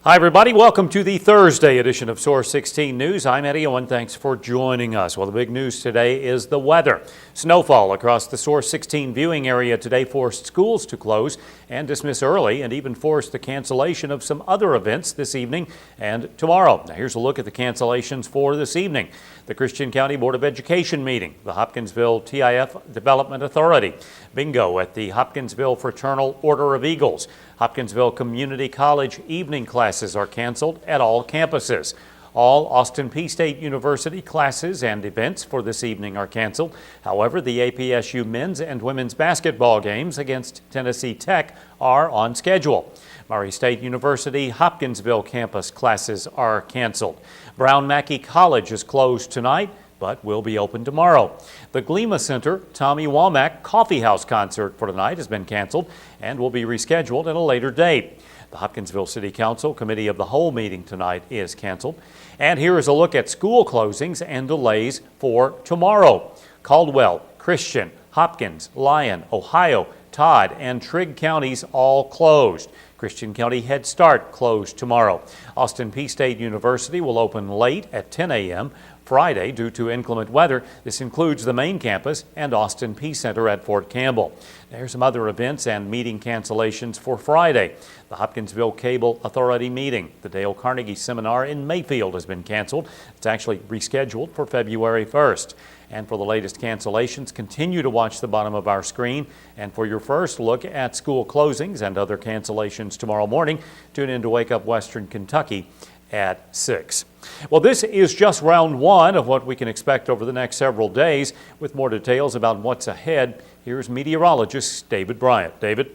Hi everybody, welcome to the Thursday edition of Source 16 News. I'm Eddie Owen, thanks for joining us. Well, the big news today is the weather. Snowfall across the Source 16 viewing area today forced schools to close and dismiss early, and even forced the cancellation of some other events this evening and tomorrow. Now here's a look at the cancellations for this evening. The Christian County Board of Education meeting, the Hopkinsville TIF Development Authority, bingo at the Hopkinsville Fraternal Order of Eagles. Hopkinsville Community College evening classes are canceled at all campuses. All Austin Peay State University classes and events for this evening are canceled. However, the APSU men's and women's basketball games against Tennessee Tech are on schedule. Murray State University Hopkinsville campus classes are canceled. Brown Mackie College is closed tonight, but will be open tomorrow. The Glima Center Tommy Womack Coffee House concert for tonight has been canceled and will be rescheduled at a later date. The Hopkinsville City Council Committee of the Whole meeting tonight is canceled. And here is a look at school closings and delays for tomorrow. Caldwell, Christian, Hopkins, Lyon, Ohio, Todd, and Trigg counties all closed. Christian County Head Start closed tomorrow. Austin Peay State University will open late at 10 a.m. Friday due to inclement weather. This includes the main campus and Austin Peay Center at Fort Campbell. There's some other events and meeting cancellations for Friday. The Hopkinsville Cable Authority meeting, the Dale Carnegie Seminar in Mayfield has been canceled. It's actually rescheduled for February 1st. And for the latest cancellations, continue to watch the bottom of our screen. And for your first look at school closings and other cancellations tomorrow morning, tune in to Wake Up Western Kentucky at 6. Well, this is just round one of what we can expect over the next several days. With more details about what's ahead, here's meteorologist David Bryant. David?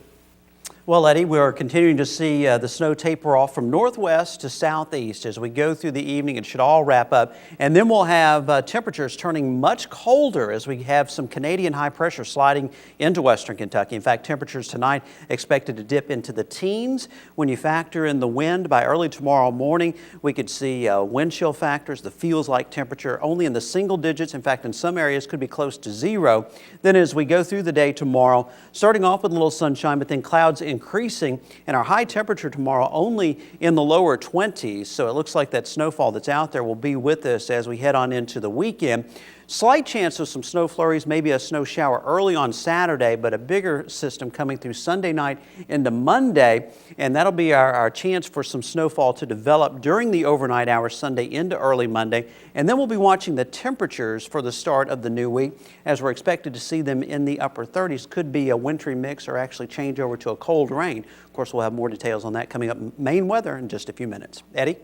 Well, Eddie, we're continuing to see the snow taper off from northwest to southeast as we go through the evening. It should all wrap up. And then we'll have temperatures turning much colder as we have some Canadian high pressure sliding into western Kentucky. In fact, temperatures tonight expected to dip into the teens. When you factor in the wind, by early tomorrow morning, we could see wind chill factors, the feels-like temperature only in the single digits. In fact, in some areas could be close to zero. Then as we go through the day tomorrow, starting off with a little sunshine, but then clouds increasing, and our high temperature tomorrow only in the lower 20s. So it looks like that snowfall that's out there will be with us as we head on into the weekend. Slight chance of some snow flurries, maybe a snow shower early on Saturday, but a bigger system coming through Sunday night into Monday, and that'll be our chance for some snowfall to develop during the overnight hours Sunday into early Monday. And then we'll be watching the temperatures for the start of the new week, as we're expected to see them in the upper 30s. Could be a wintry mix or actually change over to a cold rain. Of course, we'll have more details on that coming up. Maine weather in just a few minutes. Eddie?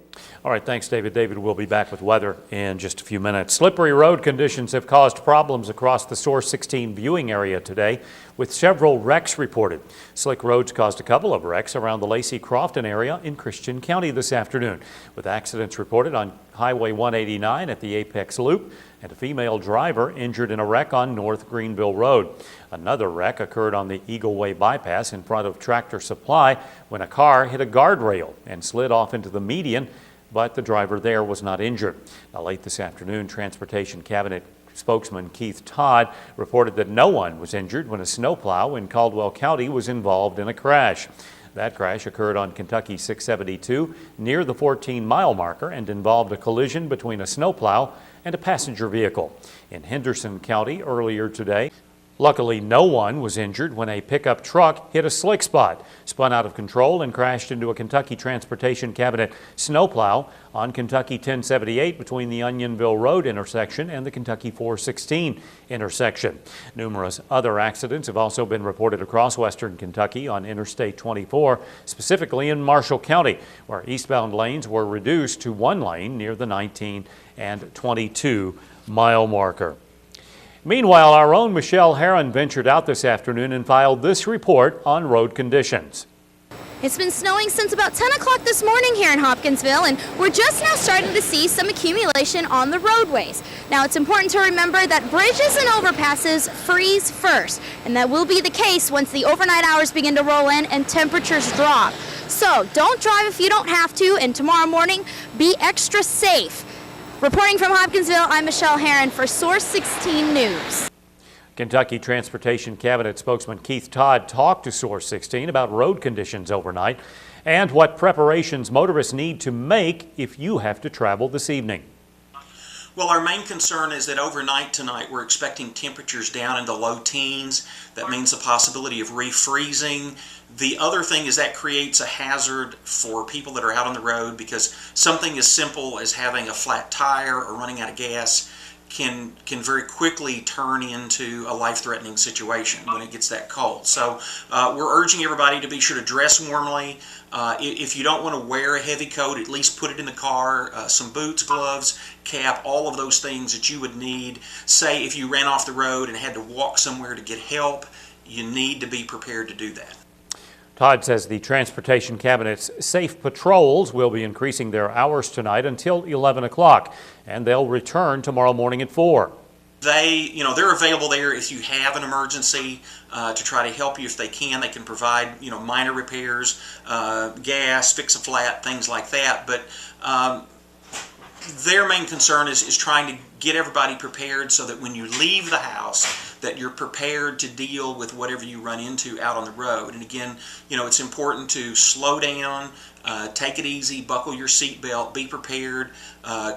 All right, thanks, David. David will be back with weather in just a few minutes. Slippery road conditions have caused problems across the Source 16 viewing area today, with several wrecks reported. Slick roads caused a couple of wrecks around the Lacey Crofton area in Christian County this afternoon, with accidents reported on Highway 189 at the Apex Loop, and a female driver injured in a wreck on North Greenville Road. Another wreck occurred on the Eagle Way bypass in front of Tractor Supply when a car hit a guardrail and slid off into the median, but the driver there was not injured. Now, late this afternoon, Transportation Cabinet spokesman Keith Todd reported that no one was injured when a snowplow in Caldwell County was involved in a crash. That crash occurred on Kentucky 672 near the 14-mile marker and involved a collision between a snowplow and a passenger vehicle. In Henderson County earlier today, luckily no one was injured when a pickup truck hit a slick spot, spun out of control, and crashed into a Kentucky Transportation Cabinet snowplow on Kentucky 1078 between the Onionville Road intersection and the Kentucky 416 intersection. Numerous other accidents have also been reported across western Kentucky on Interstate 24, specifically in Marshall County, where eastbound lanes were reduced to one lane near the 19 and 22-mile marker. Meanwhile, our own Michelle Herron ventured out this afternoon and filed this report on road conditions. It's been snowing since about 10 o'clock this morning here in Hopkinsville, and we're just now starting to see some accumulation on the roadways. Now, it's important to remember that bridges and overpasses freeze first, and that will be the case once the overnight hours begin to roll in and temperatures drop. So don't drive if you don't have to, and tomorrow morning, be extra safe. Reporting from Hopkinsville, I'm Michelle Herron for Source 16 News. Kentucky Transportation Cabinet spokesman Keith Todd talked to Source 16 about road conditions overnight and what preparations motorists need to make if you have to travel this evening. Well, our main concern is that overnight tonight we're expecting temperatures down in the low teens. That means the possibility of refreezing. The other thing is that creates a hazard for people that are out on the road, because something as simple as having a flat tire or running out of gas can very quickly turn into a life-threatening situation when it gets that cold. So we're urging everybody to be sure to dress warmly. If you don't want to wear a heavy coat, at least put it in the car. Some boots, gloves, cap, all of those things that you would need. Say if you ran off the road and had to walk somewhere to get help, you need to be prepared to do that. Todd says the Transportation Cabinet's safe patrols will be increasing their hours tonight until 11 o'clock, and they'll return tomorrow morning at 4. They're available there if you have an emergency to try to help you if they can. They can provide, minor repairs, gas, fix a flat, things like that. But their main concern is trying to get everybody prepared so that when you leave the house, that you're prepared to deal with whatever you run into out on the road. And again, it's important to slow down, take it easy, buckle your seatbelt, be prepared,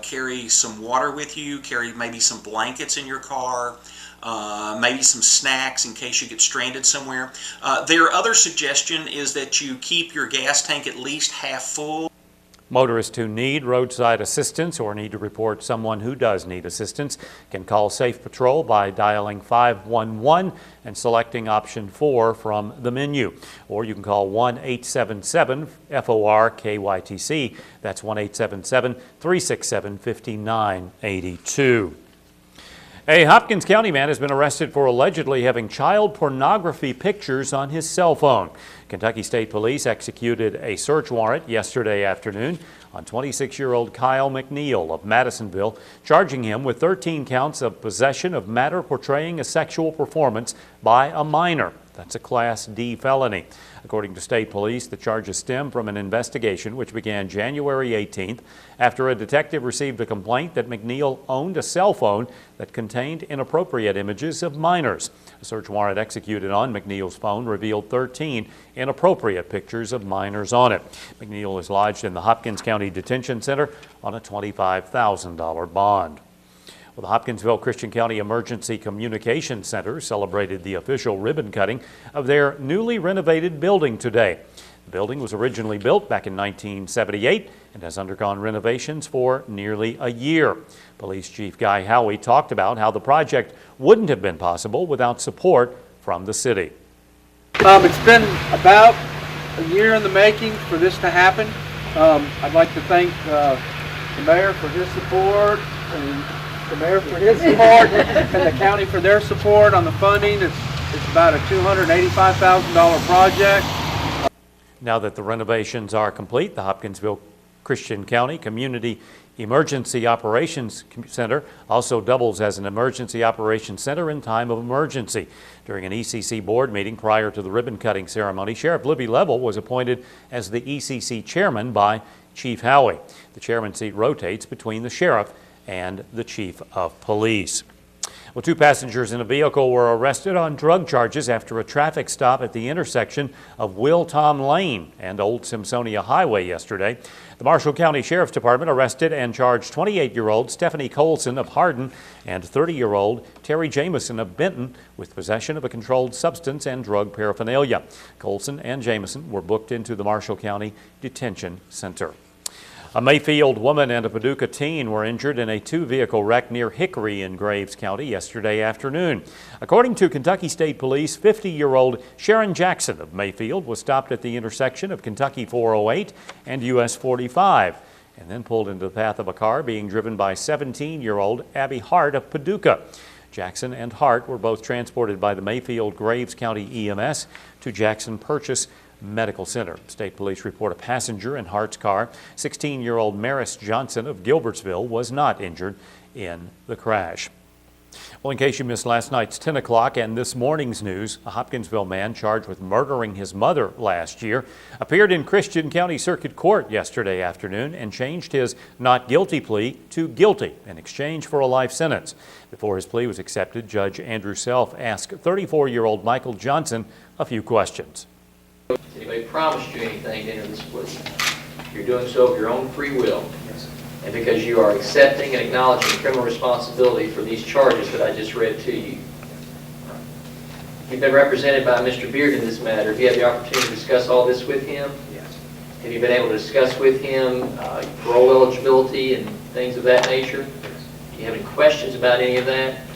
carry some water with you, carry maybe some blankets in your car, maybe some snacks in case you get stranded somewhere. Their other suggestion is that you keep your gas tank at least half full. Motorists who need roadside assistance or need to report someone who does need assistance can call Safe Patrol by dialing 511 and selecting option 4 from the menu. Or you can call 1-877-FOR-KYTC. That's 1-877-367-5982. A Hopkins County man has been arrested for allegedly having child pornography pictures on his cell phone. Kentucky State Police executed a search warrant yesterday afternoon on 26-year-old Kyle McNeil of Madisonville, charging him with 13 counts of possession of matter portraying a sexual performance by a minor. That's a Class D felony. According to state police, the charges stem from an investigation which began January 18th after a detective received a complaint that McNeil owned a cell phone that contained inappropriate images of minors. A search warrant executed on McNeil's phone revealed 13 inappropriate pictures of minors on it. McNeil is lodged in the Hopkins County Detention Center on a $25,000 bond. Well, the Hopkinsville Christian County Emergency Communications Center celebrated the official ribbon cutting of their newly renovated building today. The building was originally built back in 1978 and has undergone renovations for nearly a year. Police Chief Guy Howie talked about how the project wouldn't have been possible without support from the city. It's been about a year in the making for this to happen. I'd like to thank the mayor for his support, and the mayor for his support, and the county for their support on the funding. It's about a $285,000 project. Now that the renovations are complete, the Hopkinsville Christian County Community Emergency Operations Center also doubles as an emergency operations center in time of emergency. During an ECC board meeting prior to the ribbon-cutting ceremony, Sheriff Libby Level was appointed as the ECC chairman by Chief Howie. The chairman seat rotates between the sheriff and the chief of police. Well, 2 passengers in a vehicle were arrested on drug charges after a traffic stop at the intersection of Will Tom Lane and Old Simpsonia Highway yesterday. The Marshall County Sheriff's Department arrested and charged 28-year-old Stephanie Colson of Hardin and 30-year-old Terry Jameson of Benton with possession of a controlled substance and drug paraphernalia. Colson and Jameson were booked into the Marshall County Detention Center. A Mayfield woman and a Paducah teen were injured in a 2-vehicle wreck near Hickory in Graves County yesterday afternoon. According to Kentucky State Police, 50-year-old Sharon Jackson of Mayfield was stopped at the intersection of Kentucky 408 and US 45 and then pulled into the path of a car being driven by 17-year-old Abby Hart of Paducah. Jackson and Hart were both transported by the Mayfield Graves County EMS to Jackson Purchase Medical Center. State police report a passenger in Hart's car, 16-year-old Maris Johnson of Gilbertsville, was not injured in the crash. Well, in case you missed last night's 10 o'clock and this morning's news, a Hopkinsville man charged with murdering his mother last year appeared in Christian County Circuit Court yesterday afternoon and changed his not guilty plea to guilty in exchange for a life sentence. Before his plea was accepted, Judge Andrew Self asked 34-year-old Michael Johnson a few questions. Does anybody anybody promised you anything to enter this plea. You're doing so of your own free will, and because you are accepting and acknowledging criminal responsibility for these charges that I just read to you. You've been represented by Mr. Beard in this matter. Have you had the opportunity to discuss all this with him? Yes. Have you been able to discuss with him parole eligibility and things of that nature? Do you have any questions about any of that?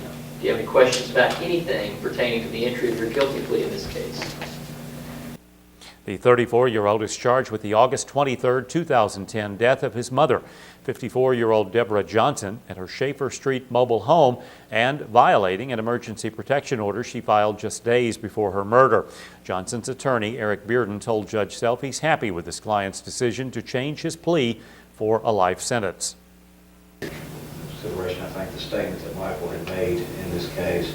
Do you have any questions about anything pertaining to the entry of your guilty plea in this case? The 34-year-old is charged with the August 23, 2010 death of his mother, 54-year-old Deborah Johnson, at her Schaefer Street mobile home and violating an emergency protection order she filed just days before her murder. Johnson's attorney, Eric Bearden, told Judge Self he's happy with his client's decision to change his plea for a life sentence. Consideration, I think the statements that Michael had made in this case,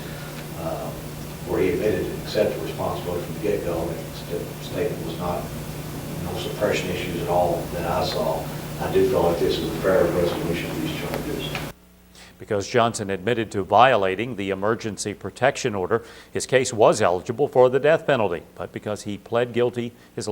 where he admitted to accept responsibility from the get-go, the statement was not, no suppression issues at all that I saw. I do feel like this is a fair resolution of these charges. Because Johnson admitted to violating the emergency protection order, his case was eligible for the death penalty. But because he pled guilty, his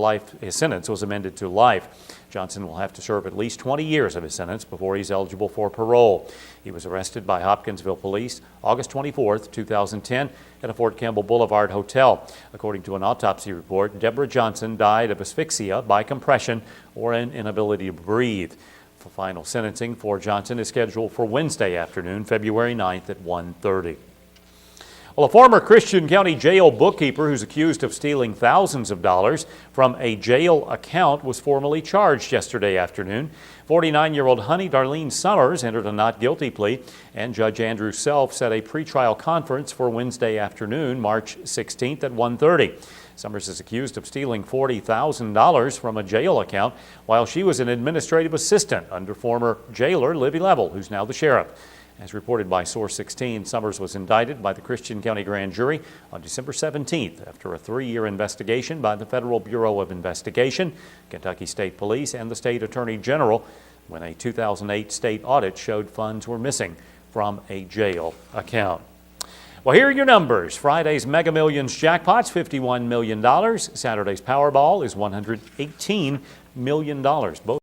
sentence was amended to life. Johnson will have to serve at least 20 years of his sentence before he's eligible for parole. He was arrested by Hopkinsville police August 24, 2010 at a Fort Campbell Boulevard hotel. According to an autopsy report, Deborah Johnson died of asphyxia by compression or an inability to breathe. The final sentencing for Johnson is scheduled for Wednesday afternoon, February 9th at 1:30. Well, a former Christian County jail bookkeeper who's accused of stealing thousands of dollars from a jail account was formally charged yesterday afternoon. 49-year-old Honey Darlene Summers entered a not guilty plea, and Judge Andrew Self set a pretrial conference for Wednesday afternoon, March 16th at 1:30. Summers is accused of stealing $40,000 from a jail account while she was an administrative assistant under former jailer Libby Level, who's now the sheriff. As reported by Source16, Summers was indicted by the Christian County Grand Jury on December 17th after a 3-year investigation by the Federal Bureau of Investigation, Kentucky State Police, and the State Attorney General when a 2008 state audit showed funds were missing from a jail account. Well, here are your numbers. Friday's Mega Millions jackpot's $51 million. Saturday's Powerball is $118 million. Both